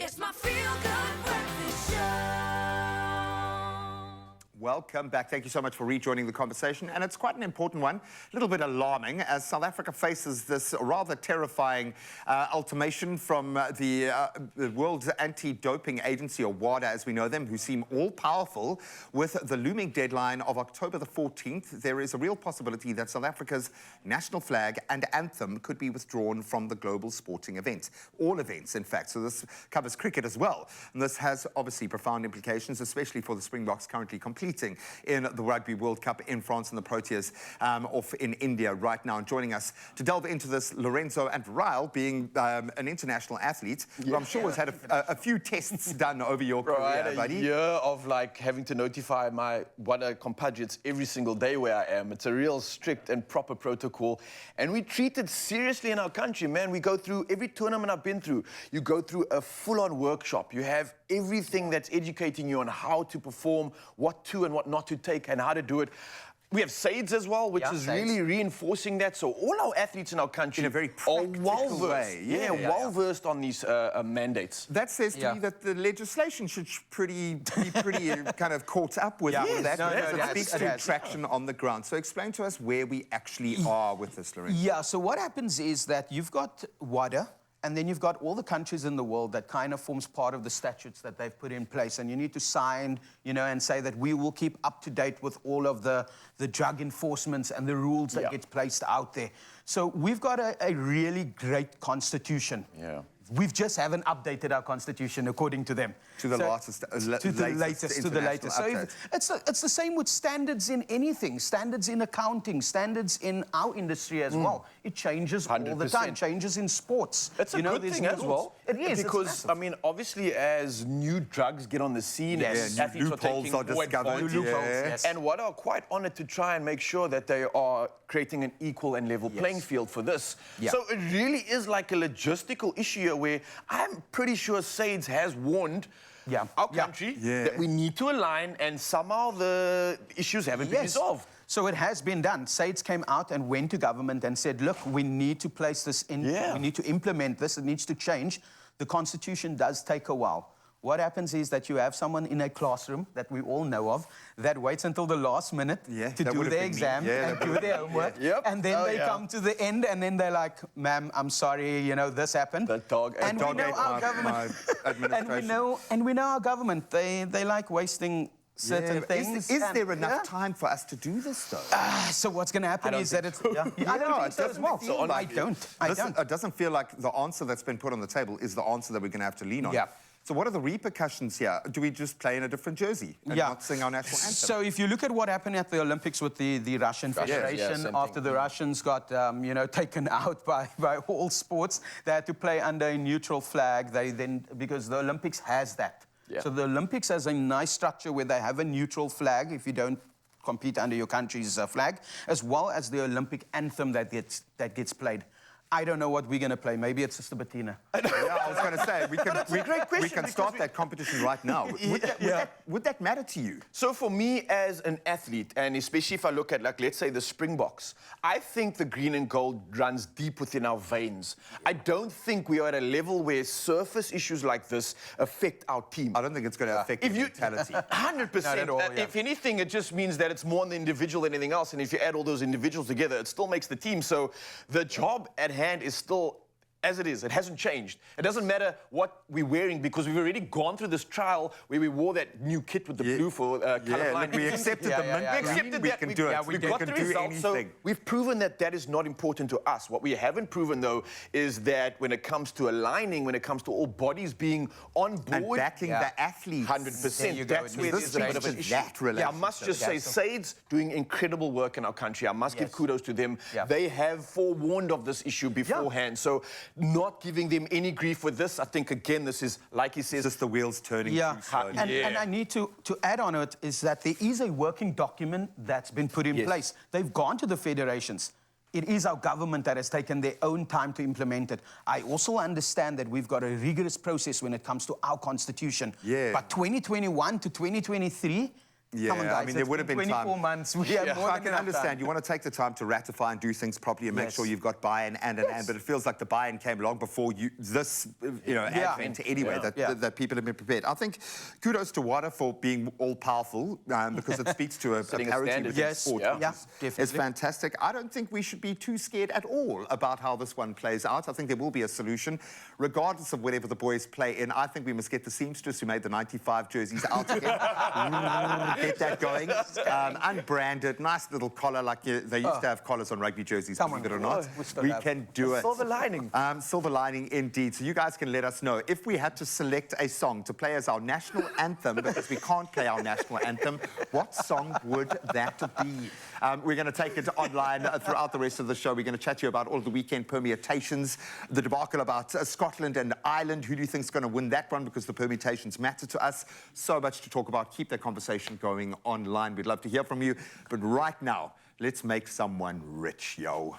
It's my feel-good breakfast show. Welcome back. Thank you so much for rejoining the conversation. And it's quite an important one, a little bit alarming, as South Africa faces this rather terrifying ultimatum from the world's anti-doping agency, or WADA as we know them, who seem all-powerful. With the looming deadline of October the 14th, there is a real possibility that South Africa's national flag and anthem could be withdrawn from the global sporting events. All events, in fact. So this covers cricket as well. And this has obviously profound implications, especially for the Springboks currently competing in the Rugby World Cup in France, and the Proteas off in India right now. And joining us to delve into this, Lorenzo and Ryle, being an international athlete, who I'm sure has had a few tests done over your career, I had buddy. a year of like having to notify my WADA compatriots every single day where I am. It's a real strict and proper protocol, and we treat it seriously in our country, man. We go through every tournament I've been through. You go through a full-on workshop. You have everything that's educating you on how to perform, what to and what not to take, and how to do it. We have SAIDs as well, which is really reinforcing that. So all our athletes in our country in a very are practical well-versed. way. Well-versed on these mandates. That says to me that the legislation should be pretty kind of caught up with all of that. It speaks to traction on the ground. So explain to us where we actually are with this, Lorenzo. Yeah, so what happens is that you've got WADA, and then you've got all the countries in the world that kind of forms part of the statutes that they've put in place. And you need to sign, you know, and say that we will keep up to date with all of the drug enforcements and the rules that get placed out there. So we've got a really great constitution. Yeah. We just haven't updated our constitution according to them. To the latest. So it's the same with standards in anything, standards in accounting, standards in our industry as well. It changes 100%. All the time, changes in sports. It's a good thing as well. It is. Because, I mean, obviously, as new drugs get on the scene, as athletes loopholes are discovered. And WADA are quite honoured to try and make sure that they are creating an equal and level playing field for this. So it really is like a logistical issue here where I'm pretty sure SAIDs has warned our country that we need to align, and somehow the issues haven't been resolved. So it has been done. SAIDs came out and went to government and said, look, we need to place this in, we need to implement this, it needs to change. The constitution does take a while. What happens is that you have someone in a classroom that we all know of that waits until the last minute to do their exam and do their homework. And then they come to the end and then they're like, ma'am, I'm sorry, you know, this happened. The dog and we know our government. and we know our government. They like wasting certain things. Is there enough time for us to do this, though? So what's going to happen is that it's... I don't think so as well. I don't. It doesn't feel like the answer that's been put on the table is the answer that we're going to have to lean on. So what are the repercussions here? Do we just play in a different jersey and not sing our national anthem? So if you look at what happened at the Olympics with the Russian Federation, after the Russians got, you know, taken out by all sports, they had to play under a neutral flag. They then, because the Olympics has that. So the Olympics has a nice structure where they have a neutral flag if you don't compete under your country's flag, as well as the Olympic anthem that gets played. I don't know what we're going to play. Maybe it's Sister Bettina. I was going to say, we can start that competition right now. Would that matter to you? So for me as an athlete, and especially if I look at, like, let's say the Springboks, I think the green and gold runs deep within our veins. I don't think we are at a level where surface issues like this affect our team. I don't think it's going to affect your mentality. 100%. If anything, it just means that it's more on the individual than anything else. And if you add all those individuals together, it still makes the team. So the job at hand is still as it is. It hasn't changed. It doesn't matter what we're wearing because we've already gone through this trial where we wore that new kit with the blue for colorblind. We accepted the mint. We can do it. We got the results. So we've proven that that is not important to us. What we haven't proven, though, is that when it comes to aligning, when it comes to all bodies being on board and backing the athletes, 100%. That's where there's a bit of an issue. I must just say, SAIDs doing incredible work in our country. I must give kudos to them. They have forewarned of this issue beforehand. So not giving them any grief with this. I think, again, this is, like he says... Just the wheels turning too slowly. And I need to add on it is that there is a working document that's been put in place. They've gone to the federations. It is our government that has taken their own time to implement it. I also understand that we've got a rigorous process when it comes to our constitution. But 2021 to 2023... Yeah, Come on, guys. I mean, there it's would have been 24 time. months. We have more I than can enough understand. time. You want to take the time to ratify and do things properly and make Yes. sure you've got buy-in and an and, but it feels like the buy-in came long before this, advent anyway, that people have been prepared. I think kudos to WADA for being all-powerful because it speaks to a Setting a parity standard. within Yes, sport, yeah. which Yeah, is definitely. fantastic. I don't think we should be too scared at all about how this one plays out. I think there will be a solution, regardless of whatever the boys play in. I think we must get the seamstress who made the 95 jerseys out again. Get that going. Unbranded, nice little collar, like they used to have collars on rugby jerseys, Come believe it on. or not. We still We have. can do it. Silver lining. Silver lining indeed. So you guys can let us know if we had to select a song to play as our national anthem, because we can't play our national anthem, what song would that be? We're going to take it online throughout the rest of the show. We're going to chat to you about all the weekend permutations, the debacle about Scotland and Ireland. Who do you think is going to win that one? Because the permutations matter to us. So much to talk about. Keep that conversation going online. We'd love to hear from you. But right now, let's make someone rich, yo.